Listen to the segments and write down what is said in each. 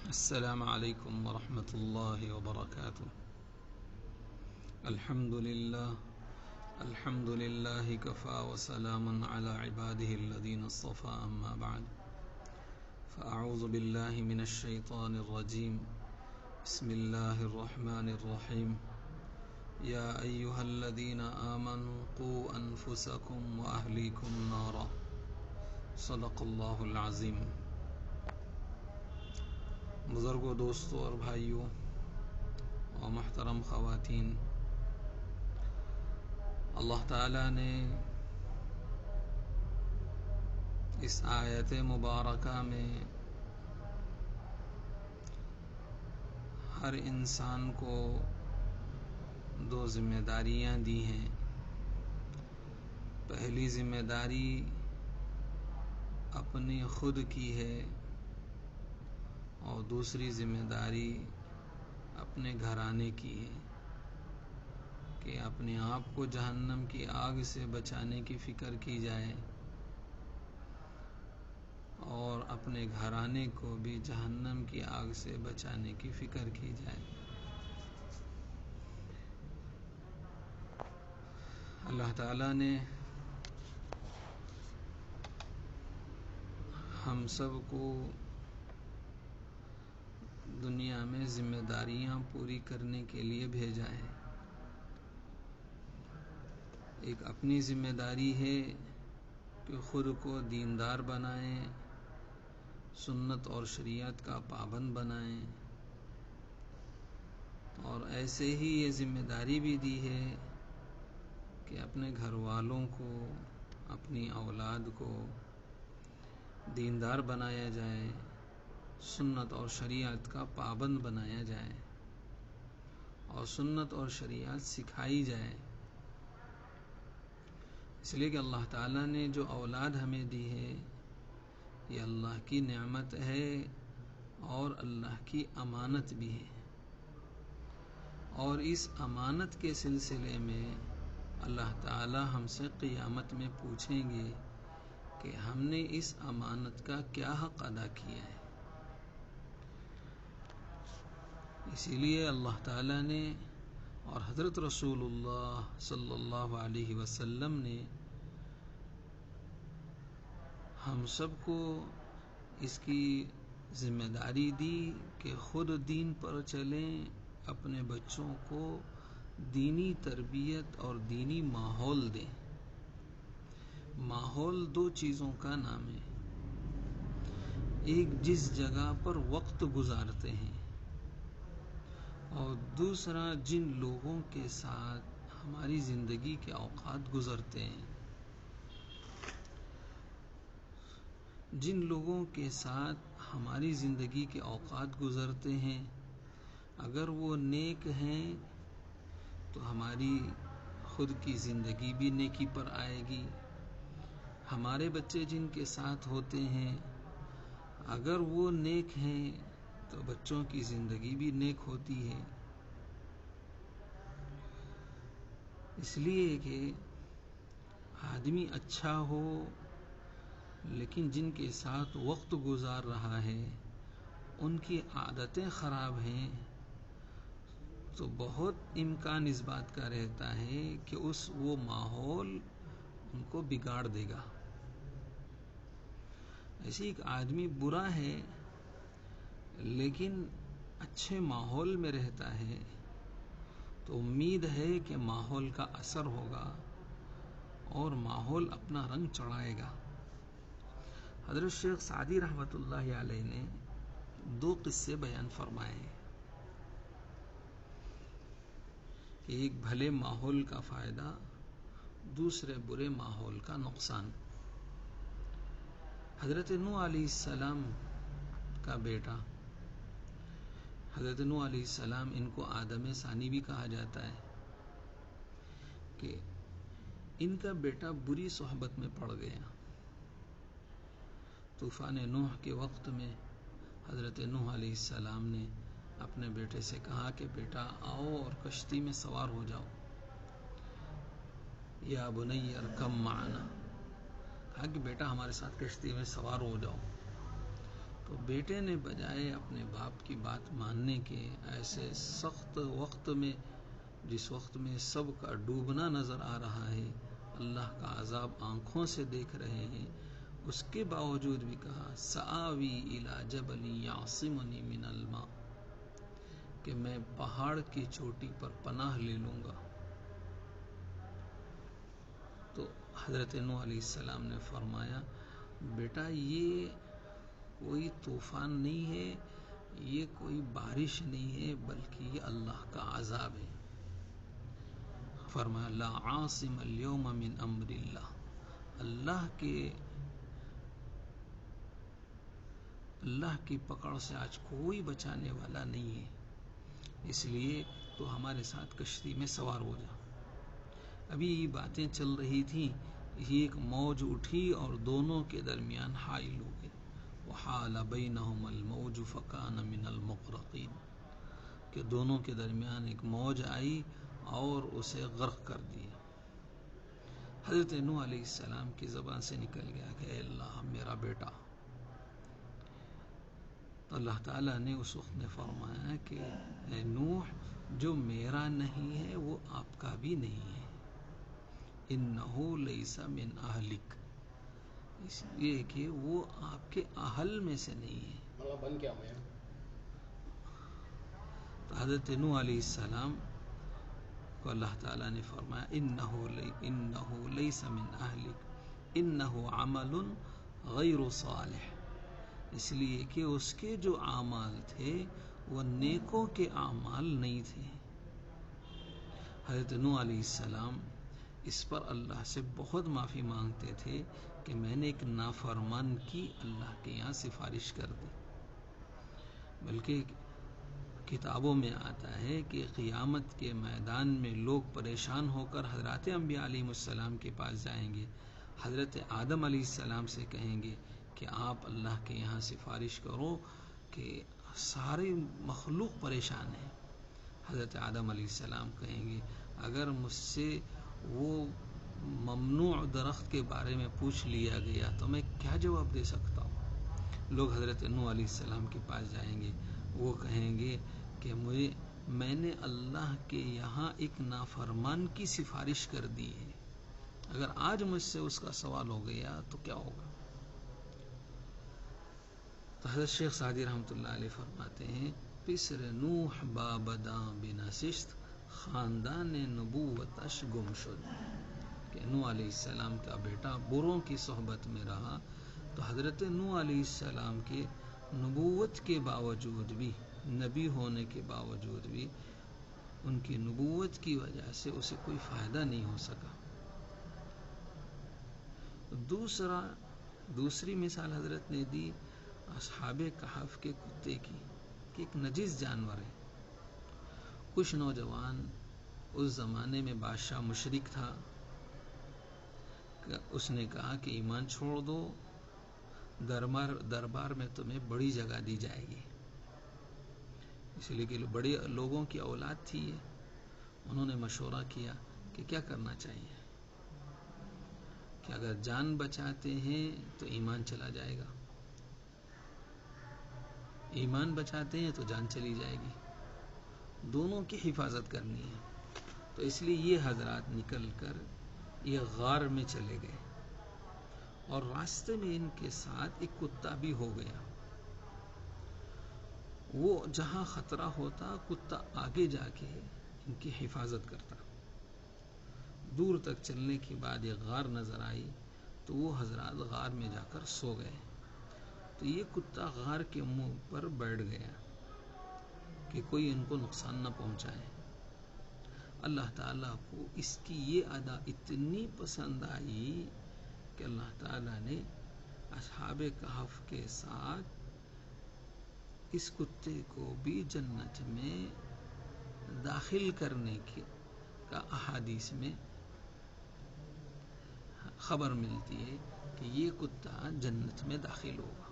السلام عليكم ورحمة الله وبركاته. الحمد لله كفى وسلام على عباده الذين اصطفى. أما بعد فأعوذ بالله من الشيطان الرجيم. بسم الله الرحمن الرحيم. يا أيها الذين آمنوا قوا أنفسكم وأهليكم نارا. صدق الله العظيم. بزرگوں، دوستوں اور بھائیوں اور محترم خواتین، اللہ تعالیٰ نے اس آیت مبارکہ میں ہر انسان کو دو ذمہ داریاں دی ہیں. پہلی ذمہ داری اپنی خود کی ہے اور دوسری ذمہ داری اپنے گھرانے کی ہے کہ اپنے آپ کو جہنم کی آگ سے بچانے کی فکر کی جائے اور اپنے گھرانے کو بھی جہنم کی آگ سے بچانے کی فکر کی جائے. اللہ تعالیٰ نے ہم سب کو دنیا میں ذمہ داریاں پوری کرنے کے لیے بھیجا ہے. ایک اپنی ذمہ داری ہے کہ خود کو دیندار بنائیں، سنت اور شریعت کا پابند بنائیں، اور ایسے ہی یہ ذمہ داری بھی دی ہے کہ اپنے گھر والوں کو، اپنی اولاد کو دیندار بنایا جائے، سنت اور شریعت کا پابند بنایا جائے اور سنت اور شریعت سکھائی جائے. اس لیے کہ اللہ تعالیٰ نے جو اولاد ہمیں دی ہے یہ اللہ کی نعمت ہے اور اللہ کی امانت بھی ہے، اور اس امانت کے سلسلے میں اللہ تعالیٰ ہم سے قیامت میں پوچھیں گے کہ ہم نے اس امانت کا کیا حق ادا کیا ہے. اسی لیے اللہ تعالیٰ نے اور حضرت رسول اللہ صلی اللہ علیہ وسلم نے ہم سب کو اس کی ذمہ داری دی کہ خود دین پر چلیں، اپنے بچوں کو دینی تربیت اور دینی ماحول دیں. ماحول دو چیزوں کا نام ہے. ایک جس جگہ پر وقت گزارتے ہیں اور دوسرا جن لوگوں کے ساتھ ہماری زندگی کے اوقات گزرتے ہیں. جن لوگوں کے ساتھ ہماری زندگی کے اوقات گزرتے ہیں اگر وہ نیک ہیں تو ہماری خود کی زندگی بھی نیکی پر آئے گی. ہمارے بچے جن کے ساتھ ہوتے ہیں اگر وہ نیک ہیں تو بچوں کی زندگی بھی نیک ہوتی ہے. اس لیے کہ آدمی اچھا ہو لیکن جن کے ساتھ وقت گزار رہا ہے ان کی عادتیں خراب ہیں تو بہت امکان اس بات کا رہتا ہے کہ وہ ماحول ان کو بگاڑ دے گا. ایسے ایک آدمی برا ہے لیکن اچھے ماحول میں رہتا ہے تو امید ہے کہ ماحول کا اثر ہوگا اور ماحول اپنا رنگ چڑھائے گا. حضرت شیخ سعدی رحمۃ اللہ علیہ نے دو قصے بیان فرمائے کہ ایک بھلے ماحول کا فائدہ، دوسرے برے ماحول کا نقصان. حضرت نوح علیہ السلام کا بیٹا، حضرت نوح علیہ السلام، ان کو آدم ثانی بھی کہا جاتا ہے، کہ ان کا بیٹا بری صحبت میں پڑ گیا. طوفان نوح کے وقت میں حضرت نوح علیہ السلام نے اپنے بیٹے سے کہا کہ بیٹا آؤ اور کشتی میں سوار ہو جاؤ. یا بنی ارکب معنا، کہا کہ بیٹا ہمارے ساتھ کشتی میں سوار ہو جاؤ. تو بیٹے نے بجائے اپنے باپ کی بات ماننے کے ایسے سخت وقت میں، جس وقت میں سب کا ڈوبنا نظر آ رہا ہے، اللہ کا عذاب آنکھوں سے دیکھ رہے ہیں، اس کے باوجود بھی کہا سآوی الی جبل یعصمنی من الماء، کہ میں پہاڑ کی چوٹی پر پناہ لے لوں گا۔ تو حضرت نوح علیہ السلام نے فرمایا بیٹا یہ کوئی طوفان نہیں ہے، یہ کوئی بارش نہیں ہے، بلکہ یہ اللہ کا عذاب ہے۔ فرمایا لا عاصم اليوم من امر اللہ کی پکڑ سے آج کوئی بچانے والا نہیں ہے، اس لیے تو ہمارے ساتھ کشتی میں سوار ہو جا۔ ابھی یہ باتیں چل رہی تھیں، یہ ایک موج اٹھی اور دونوں کے درمیان حائل ہو گئی۔ وحال بینہم الموج فکان من المغرقین، کہ دونوں کے درمیان ایک موج آئی اور اسے غرق کر دیا۔ حضرت نوح علیہ السلام کی زبان سے نکل گیا کہ اے اللہ میرا بیٹا۔ تو اللہ تعالیٰ نے اس وقت نے فرمایا کہ اے نوح، جو میرا نہیں ہے وہ آپ کا بھی نہیں ہے، انہو لیس من اہلک، اس لیے کہ وہ آپ کے اہل میں سے نہیں ہے۔ بن کیا میں تو حضرت نوح علیہ السلام کو اللہ تعالیٰ نے فرمایا انہو لیس من اہلک انہو عمل غیر صالح، اس لیے کہ اس کے جو اعمال تھے وہ نیکوں کے اعمال نہیں تھے۔ حضرت نوح علیہ السلام اس پر اللہ سے بہت معافی مانگتے تھے کہ میں نے ایک نافرمان کی اللہ کے یہاں سفارش کر دی۔ بلکہ کتابوں میں آتا ہے کہ قیامت کے میدان میں لوگ پریشان ہو کر حضرات انبیاء علیہ السلام کے پاس جائیں گے، حضرت آدم علیہ السلام سے کہیں گے کہ آپ اللہ کے یہاں سفارش کرو کہ سارے مخلوق پریشان ہیں۔ حضرت آدم علیہ السلام کہیں گے اگر مجھ سے وہ ممنوع درخت کے بارے میں پوچھ لیا گیا تو میں کیا جواب دے سکتا ہوں۔ لوگ حضرت نوح علیہ السلام کے پاس جائیں گے، وہ کہیں گے کہ میں نے اللہ کے یہاں ایک نافرمان کی سفارش کر دی ہے، اگر آج مجھ سے اس کا سوال ہو گیا تو کیا ہوگا۔ تو حضرت شیخ سعدی رحمۃ اللہ علیہ فرماتے ہیں پسر نوح بابداں بنشست خاندان نبوتش گم شد، کہ نوح علیہ السلام کا بیٹا بروں کی صحبت میں رہا تو حضرت نوح علیہ السلام کے نبوت کے باوجود بھی، نبی ہونے کے باوجود بھی، ان کی نبوت کی وجہ سے اسے کوئی فائدہ نہیں ہو سکا۔ دوسری مثال حضرت نے دی اصحاب کہف کے کتے کی، کہ ایک نجس جانور ہے۔ کچھ نوجوان، اس زمانے میں بادشاہ مشرک تھا، اس نے کہا کہ ایمان چھوڑ دو، دربار میں تمہیں بڑی جگہ دی جائے گی، اس لیے کہ بڑے لوگوں کی اولاد تھی یہ۔ انہوں نے مشورہ کیا کہ کیا کرنا چاہیے، کہ اگر جان بچاتے ہیں تو ایمان چلا جائے گا، ایمان بچاتے ہیں تو جان چلی جائے گی، دونوں کی حفاظت کرنی ہے۔ تو اس لیے یہ حضرات نکل کر یہ غار میں چلے گئے، اور راستے میں ان کے ساتھ ایک کتا بھی ہو گیا۔ وہ جہاں خطرہ ہوتا کتا آگے جا کے ان کی حفاظت کرتا۔ دور تک چلنے کے بعد ایک غار نظر آئی تو وہ حضرات غار میں جا کر سو گئے۔ تو یہ کتا غار کے منہ پر بیٹھ گیا کہ کوئی ان کو نقصان نہ پہنچائے۔ اللہ تعالیٰ کو اس کی یہ ادا اتنی پسند آئی کہ اللہ تعالیٰ نے اصحاب کہف کے ساتھ اس کتے کو بھی جنت میں داخل کرنے کا احادیث میں خبر ملتی ہے کہ یہ کتا جنت میں داخل ہوگا۔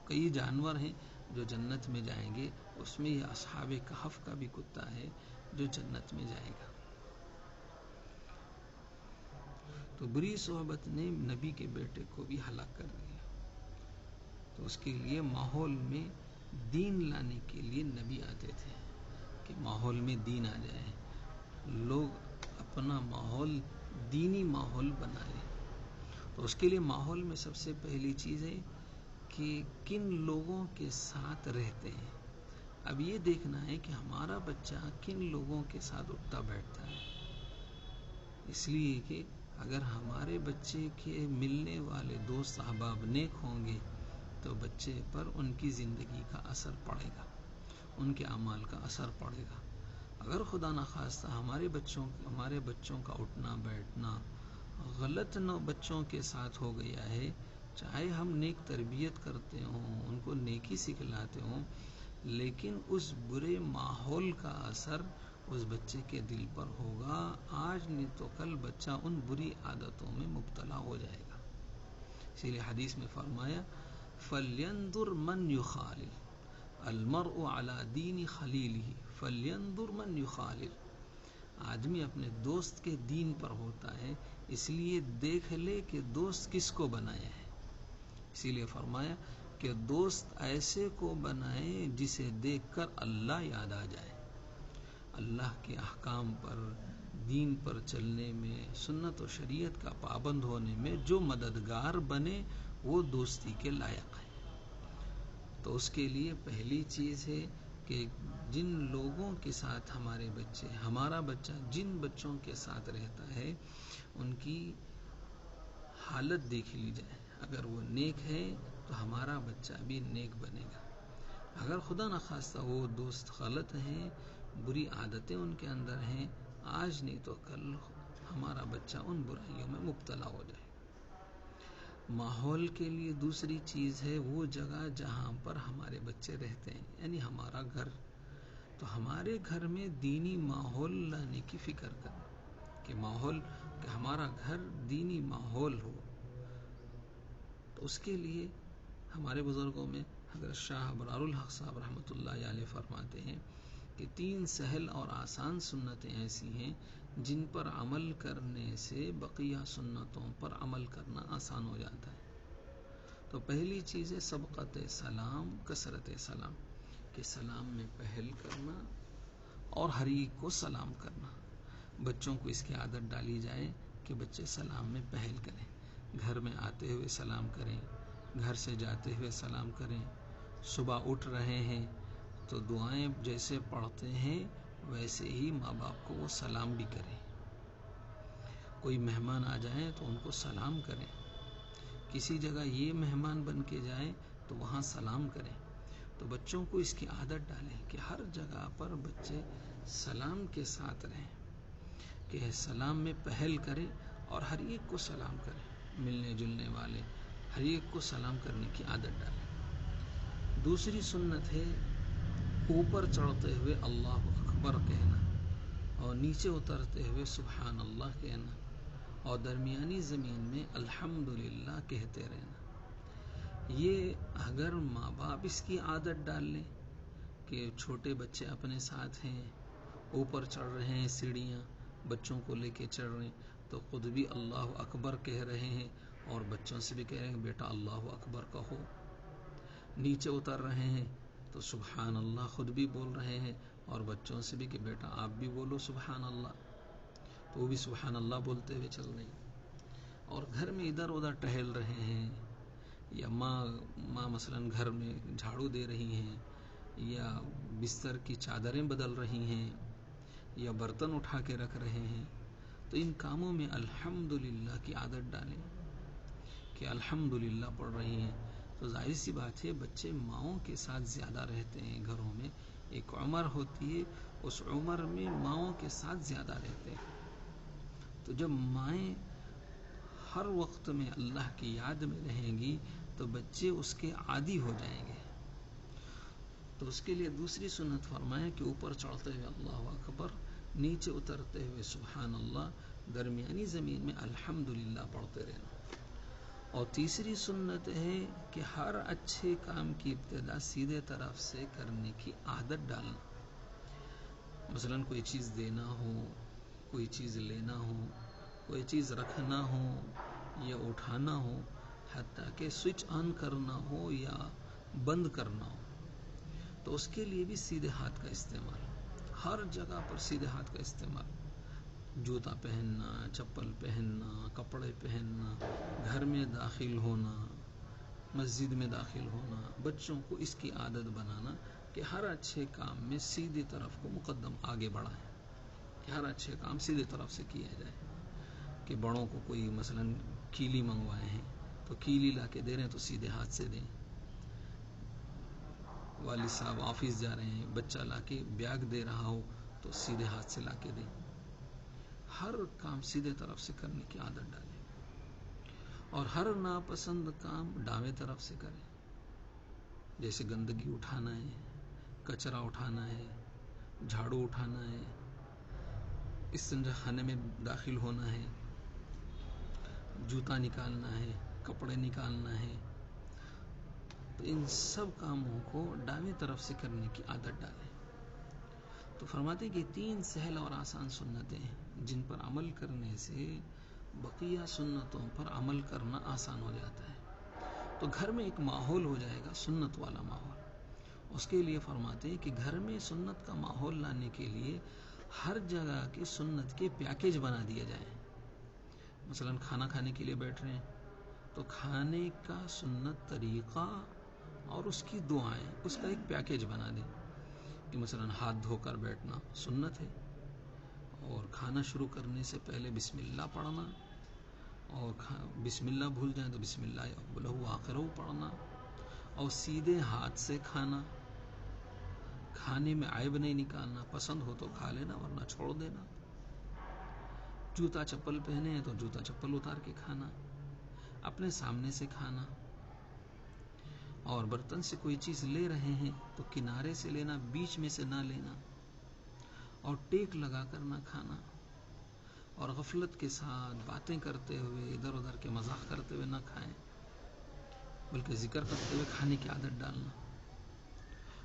کئی جانور ہیں جو جنت میں جائیں گے، اس میں یہ اصحاب کہف کا بھی کتا ہے جو جنت میں جائے گا۔ تو بری صحبت نے نبی کے بیٹے کو بھی ہلاک کر دیا۔ تو اس کے لیے ماحول میں دین لانے کے لیے نبی آتے تھے کہ ماحول میں دین آ جائے، لوگ اپنا ماحول دینی ماحول بنائے۔ تو اس کے لیے ماحول میں سب سے پہلی چیز ہے کہ کن لوگوں کے ساتھ رہتے ہیں۔ اب یہ دیکھنا ہے کہ ہمارا بچہ کن لوگوں کے ساتھ اٹھتا بیٹھتا ہے، اس لیے کہ اگر ہمارے بچے کے ملنے والے دوست احباب نیک ہوں گے تو بچے پر ان کی زندگی کا اثر پڑے گا، ان کے اعمال کا اثر پڑے گا۔ اگر خدا نخواستہ ہمارے بچوں کا اٹھنا بیٹھنا غلط بچوں کے ساتھ ہو گیا ہے، چاہے ہم نیک تربیت کرتے ہوں، ان کو نیکی سکھلاتے ہوں، لیکن اس برے ماحول کا اثر اس بچے کے دل پر ہوگا، آج نہیں تو کل بچہ ان بری عادتوں میں مبتلا ہو جائے گا۔ اسی لیے حدیث میں فرمایا فَلْيَنْظُرْ مَنْ يُخَالِلُ الْمَرْءُ عَلَى دِينِ خَلِيلِهِ فَلْيَنْظُرْ مَنْ يُخَالِلُ۔ آدمی اپنے دوست کے دین پر ہوتا ہے، اس لیے دیکھ لے کہ دوست کس کو بنایا ہے۔ اسی لیے فرمایا کہ دوست ایسے کو بنائے جسے دیکھ کر اللہ یاد آ جائے۔ اللہ کے احکام پر، دین پر چلنے میں، سنت و شریعت کا پابند ہونے میں جو مددگار بنے وہ دوستی کے لائق ہے۔ تو اس کے لیے پہلی چیز ہے کہ جن لوگوں کے ساتھ ہمارا بچہ جن بچوں کے ساتھ رہتا ہے ان کی حالت دیکھ لی جائے۔ اگر وہ نیک ہے تو ہمارا بچہ بھی نیک بنے گا۔ اگر خدا نخواستہ وہ دوست غلط ہیں، بری عادتیں ان کے اندر ہیں، آج نہیں تو کل ہمارا بچہ ان برائیوں میں مبتلا ہو جائے۔ ماحول کے لیے دوسری چیز ہے وہ جگہ جہاں پر ہمارے بچے رہتے ہیں، یعنی ہمارا گھر۔ تو ہمارے گھر میں دینی ماحول لانے کی فکر کریں کہ ہمارا گھر دینی ماحول ہو۔ تو اس کے لیے ہمارے بزرگوں میں حضرت شاہ ابرار الحق صاحب رحمۃ اللہ علیہ فرماتے ہیں کہ 3 سہل اور آسان سنتیں ایسی ہیں جن پر عمل کرنے سے بقیہ سنتوں پر عمل کرنا آسان ہو جاتا ہے۔ تو پہلی چیز ہے سبقت سلام، کثرت سلام، کہ سلام میں پہل کرنا اور ہر ایک کو سلام کرنا۔ بچوں کو اس کی عادت ڈالی جائے کہ بچے سلام میں پہل کریں، گھر میں آتے ہوئے سلام کریں، گھر سے جاتے ہوئے سلام کریں، صبح اٹھ رہے ہیں تو دعائیں جیسے پڑھتے ہیں ویسے ہی ماں باپ کو وہ سلام بھی کریں۔ کوئی مہمان آ جائیں تو ان کو سلام کریں، کسی جگہ یہ مہمان بن کے جائیں تو وہاں سلام کریں۔ تو بچوں کو اس کی عادت ڈالیں کہ ہر جگہ پر بچے سلام کے ساتھ رہیں، کہ سلام میں پہل کریں اور ہر ایک کو سلام کریں، ملنے جلنے والے ہر ایک کو سلام کرنے کی عادت ڈالیں۔ دوسری سنت ہے اوپر چڑھتے ہوئے اللہ اکبر کہنا اور نیچے اترتے ہوئے سبحان اللہ کہنا اور درمیانی زمین میں الحمدللہ کہتے رہنا۔ یہ اگر ماں باپ اس کی عادت ڈال لیں کہ چھوٹے بچے اپنے ساتھ ہیں، اوپر چڑھ رہے ہیں سیڑھیاں، بچوں کو لے کے چڑھ رہے ہیں تو خود بھی اللہ اکبر کہہ رہے ہیں اور بچوں سے بھی کہہ رہے ہیں بیٹا اللہ اکبر کہو۔ نیچے اتر رہے ہیں تو سبحان اللہ خود بھی بول رہے ہیں اور بچوں سے بھی کہ بیٹا آپ بھی بولو سبحان اللہ، تو وہ بھی سبحان اللہ بولتے ہوئے چل رہے ہیں۔ اور گھر میں ادھر ادھر ٹہل رہے ہیں، یا ماں مثلاً گھر میں جھاڑو دے رہی ہیں، یا بستر کی چادریں بدل رہی ہیں، یا برتن اٹھا کے رکھ رہے ہیں، تو ان کاموں میں الحمدللہ کی عادت ڈالیں کہ الحمدللہ پڑھ رہی ہیں۔ تو ظاہر سی بات ہے بچے ماؤں کے ساتھ زیادہ رہتے ہیں گھروں میں، ایک عمر ہوتی ہے اس عمر میں ماؤں کے ساتھ زیادہ رہتے ہیں۔ تو جب مائیں ہر وقت میں اللہ کی یاد میں رہیں گی تو بچے اس کے عادی ہو جائیں گے۔ تو اس کے لیے دوسری سنت فرمایا کہ اوپر چڑھتے ہوئے اللہ اکبر، نیچے اترتے ہوئے سبحان اللہ، درمیانی زمین میں الحمدللہ پڑھتے رہنا۔ اور تیسری سنت ہے کہ ہر اچھے کام کی ابتدا سیدھے طرف سے کرنے کی عادت ڈالنا۔ مثلاً کوئی چیز دینا ہو، کوئی چیز لینا ہو، کوئی چیز رکھنا ہو یا اٹھانا ہو، حتیٰ کہ سوئچ آن کرنا ہو یا بند کرنا ہو تو اس کے لیے بھی سیدھے ہاتھ کا استعمال، ہر جگہ پر سیدھے ہاتھ کا استعمال، جوتا پہننا، چپل پہننا، کپڑے پہننا، گھر میں داخل ہونا، مسجد میں داخل ہونا، بچوں کو اس کی عادت بنانا کہ ہر اچھے کام میں سیدھی طرف کو مقدم آگے بڑھائیں، کہ ہر اچھے کام سیدھے طرف سے کیا جائے، کہ بڑوں کو کوئی مثلا کیلی منگوائے ہیں تو کیلی لا کے دے رہے ہیں تو سیدھے ہاتھ سے دیں، والد صاحب آفس جا رہے ہیں، بچہ لا کے بیگ دے رہا ہو تو سیدھے ہاتھ سے لا کے دیں، ہر کام سیدھے طرف سے کرنے کی عادت ڈالیں، اور ہر ناپسند کام دائیں طرف سے کریں، جیسے گندگی اٹھانا ہے، کچرا اٹھانا ہے، جھاڑو اٹھانا ہے، استنجا خانے میں داخل ہونا ہے، جوتا نکالنا ہے، کپڑے نکالنا ہے، تو ان سب کاموں کو دائیں طرف سے کرنے کی عادت ڈالیں۔ تو فرماتے ہیں کہ 3 سہل اور آسان سنتیں ہیں جن پر عمل کرنے سے بقیہ سنتوں پر عمل کرنا آسان ہو جاتا ہے۔ تو گھر میں ایک ماحول ہو جائے گا سنت والا ماحول، اس کے لیے فرماتے ہیں کہ گھر میں سنت کا ماحول لانے کے لیے ہر جگہ کے سنت کے پیکیج بنا دیا جائے، مثلا کھانا کھانے کے لیے بیٹھ رہے ہیں تو کھانے کا سنت طریقہ اور اس کی دعائیں، اس کا ایک پیکیج بنا دیں کہ مثلا ہاتھ دھو کر بیٹھنا سنت ہے، اور کھانا شروع کرنے سے پہلے بسم اللہ پڑھنا، اور بسم اللہ بھول جائیں تو بسم اللہ اولہ آخرہ پڑھنا، اور سیدھے ہاتھ سے کھانا، کھانے میں عیب نہیں نکالنا، پسند ہو تو کھا لینا ورنہ چھوڑ دینا، جوتا چپل پہنے ہیں تو جوتا چپل اتار کے کھانا، اپنے سامنے سے کھانا، اور برتن سے کوئی چیز لے رہے ہیں تو کنارے سے لینا، بیچ میں سے نہ لینا، اور ٹیک لگا کر نہ کھانا، اور غفلت کے ساتھ باتیں کرتے ہوئے ادھر ادھر کے مذاق کرتے ہوئے نہ کھائیں، بلکہ ذکر کرتے ہوئے کھانے کی عادت ڈالنا۔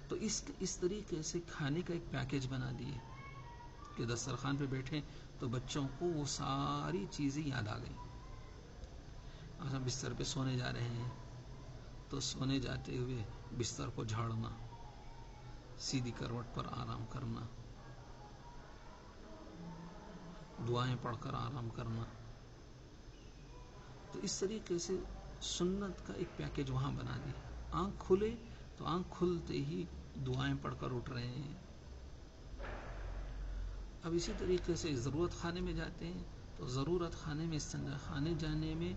تو اس طریقے سے کھانے کا ایک پیکیج بنا دیے کہ دسترخوان پہ بیٹھے تو بچوں کو وہ ساری چیزیں یاد آ گئیں، اچھا بستر پہ سونے جا رہے ہیں تو سونے جاتے ہوئے بستر کو جھاڑنا، سیدھی کروٹ پر آرام کرنا، دعائیں پڑھ کر آرام کرنا، تو اس طریقے سے سنت کا ایک پیکیج وہاں بنا دیا۔ آنکھ کھلے تو آنکھ کھلتے ہی دعائیں پڑھ کر اٹھ رہے ہیں۔ اب اسی طریقے سے ضرورت خانے میں جاتے ہیں تو ضرورت خانے میں استنجا خانے جانے میں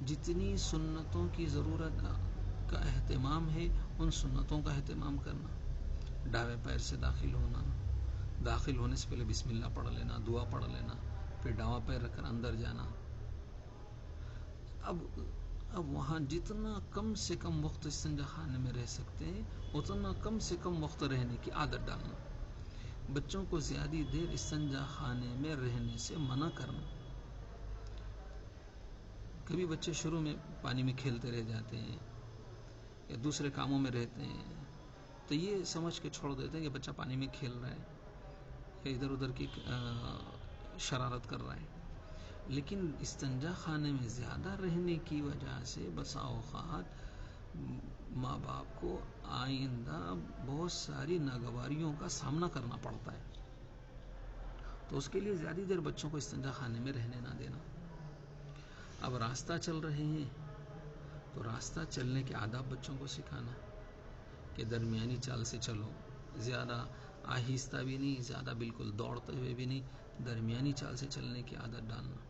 جتنی سنتوں کی ضرورت کا اہتمام ہے ان سنتوں کا اہتمام کرنا، دائیں پیر سے داخل ہونا، داخل ہونے سے پہلے بسم اللہ پڑھ لینا، دعا پڑھ لینا، پھر داواں پیر رکھ کر اندر جانا۔ اب وہاں جتنا کم سے کم وقت استنجا خانے میں رہ سکتے ہیں اتنا کم سے کم وقت رہنے کی عادت ڈالنا، بچوں کو زیادہ دیر استنجا خانے میں رہنے سے منع کرنا۔ کبھی بچے شروع میں پانی میں کھیلتے رہ جاتے ہیں یا دوسرے کاموں میں رہتے ہیں تو یہ سمجھ کے چھوڑ دیتے ہیں کہ بچہ پانی میں کھیل رہا ہے یا ادھر ادھر کی شرارت کر رہا ہے، لیکن استنجا خانے میں زیادہ رہنے کی وجہ سے بسا اوقات ماں باپ کو آئندہ بہت ساری ناگواریوں کا سامنا کرنا پڑتا ہے، تو اس کے لیے زیادہ دیر بچوں کو استنجا خانے میں رہنے نہ دینا۔ اب راستہ چل رہے ہیں تو راستہ چلنے کے آداب بچوں کو سکھانا کہ درمیانی چال سے چلو، زیادہ آہستہ بھی نہیں، زیادہ بالکل دوڑتے ہوئے بھی نہیں، درمیانی چال سے چلنے کی عادت ڈالنا،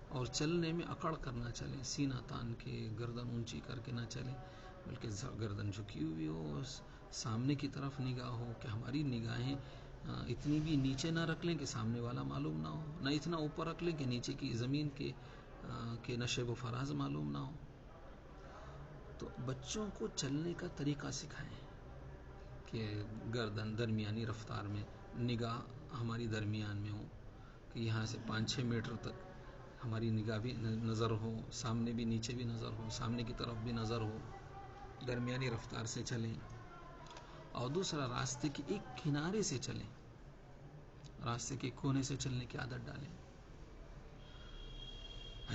اور چلنے میں اکڑ کر نہ چلیں، سینہ تان کے گردن اونچی کر کے نہ چلیں، بلکہ گردن جھکی ہوئی ہو، سامنے کی طرف نگاہ ہو کہ ہماری نگاہیں اتنی بھی نیچے نہ رکھ لیں کہ سامنے والا معلوم نہ ہو، نہ اتنا اوپر رکھ لیں کہ نیچے کی زمین کے نشیب و فراز معلوم نہ ہو۔ تو بچوں کو چلنے کا طریقہ سکھائیں کہ گردن درمیانی رفتار میں، نگاہ ہماری درمیان میں ہو کہ یہاں سے 5-6 میٹر تک ہماری نگاہ بھی نظر ہو، سامنے بھی نیچے بھی نظر ہو، سامنے کی طرف بھی نظر ہو، درمیانی رفتار سے چلیں۔ اور دوسرا، راستے کے ایک کنارے سے چلیں، راستے کے کونے سے چلنے کی عادت ڈالیں،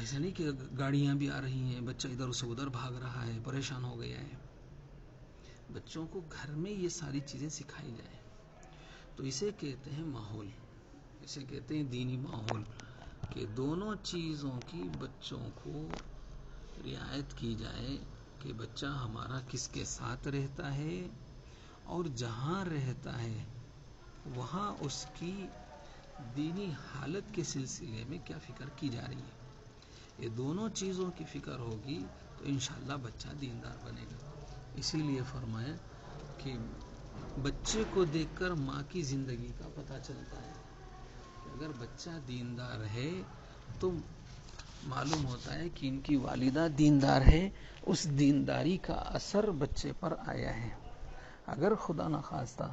ایسا نہیں کہ گاڑیاں بھی آ رہی ہیں، بچہ ادھر سے ادھر بھاگ رہا ہے، پریشان ہو گیا ہے. بچوں کو گھر میں یہ ساری چیزیں سکھائی جائیں. تو اسے کہتے ہیں ماحول، اسے کہتے ہیں دینی ماحول، کہ دونوں چیزوں کی بچوں کو رعایت کی جائے کہ بچہ ہمارا کس کے ساتھ رہتا ہے اور جہاں رہتا ہے وہاں اس کی دینی حالت کے سلسلے میں کیا فکر کی جا رہی ہے. یہ دونوں چیزوں کی فکر ہوگی تو انشاءاللہ بچہ دیندار بنے گا. اسی لیے فرمایا کہ بچے کو دیکھ کر ماں کی زندگی کا پتہ چلتا ہے کہ اگر بچہ دیندار ہے تو معلوم ہوتا ہے کہ ان کی والدہ دیندار ہے، اس دینداری کا اثر بچے پر آیا ہے. اگر خدا نخواستہ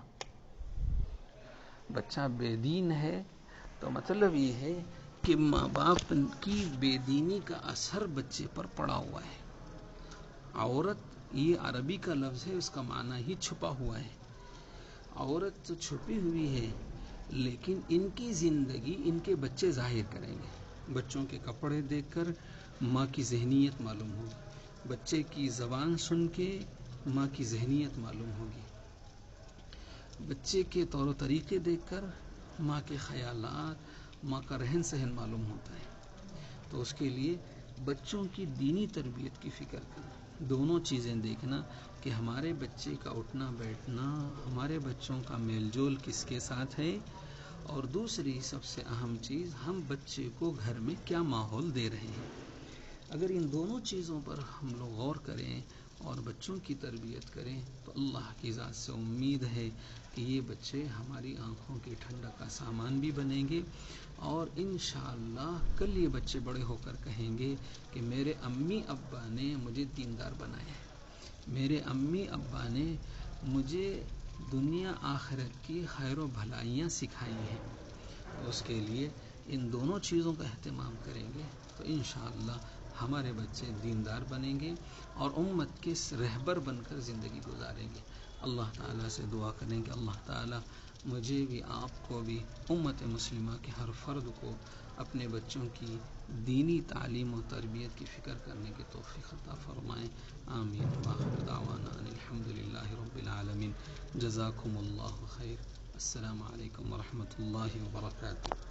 بچہ بے دین ہے تو مطلب یہ ہے کہ ماں باپ کی بے دینی کا اثر بچے پر پڑا ہوا ہے. عورت یہ عربی کا لفظ ہے، اس کا معنی ہی چھپا ہوا ہے. عورت تو چھپی ہوئی ہے لیکن ان کی زندگی ان کے بچے ظاہر کریں گے. بچوں کے کپڑے دیکھ کر ماں کی ذہنیت معلوم ہوگی، بچے کی زبان سن کے ماں کی ذہنیت معلوم ہوگی، بچے کے طور و طریقے دیکھ کر ماں کے خیالات، ماں کا رہن سہن معلوم ہوتا ہے. تو اس کے لیے بچوں کی دینی تربیت کی فکر کرنا، دونوں چیزیں دیکھنا کہ ہمارے بچے کا اٹھنا بیٹھنا، ہمارے بچوں کا میل جول کس کے ساتھ ہے، اور دوسری سب سے اہم چیز ہم بچے کو گھر میں کیا ماحول دے رہے ہیں. اگر ان دونوں چیزوں پر ہم لوگ غور کریں اور بچوں کی تربیت کریں تو اللہ کی ذات سے امید ہے کہ یہ بچے ہماری آنکھوں کی ٹھنڈک کا سامان بھی بنیں گے، اور انشاءاللہ کل یہ بچے بڑے ہو کر کہیں گے کہ میرے امی ابا نے مجھے دیندار بنایا ہے، میرے امی ابا نے مجھے دنیا آخرت کی خیر و بھلائیاں سکھائی ہیں. اس کے لیے ان دونوں چیزوں کا اہتمام کریں گے تو انشاءاللہ ہمارے بچے دیندار بنیں گے اور امت کے رہبر بن کر زندگی گزاریں گے. اللہ تعالیٰ سے دعا کریں کہ اللہ تعالیٰ مجھے بھی، آپ کو بھی، امت مسلمہ کے ہر فرد کو اپنے بچوں کی دینی تعلیم و تربیت کی فکر کرنے کی توفیق عطا فرمائیں. آمین. وآخر دعوانا ان الحمدللہ رب العالمین. جزاکم اللہ خیر. السلام علیکم ورحمۃ اللہ وبرکاتہ.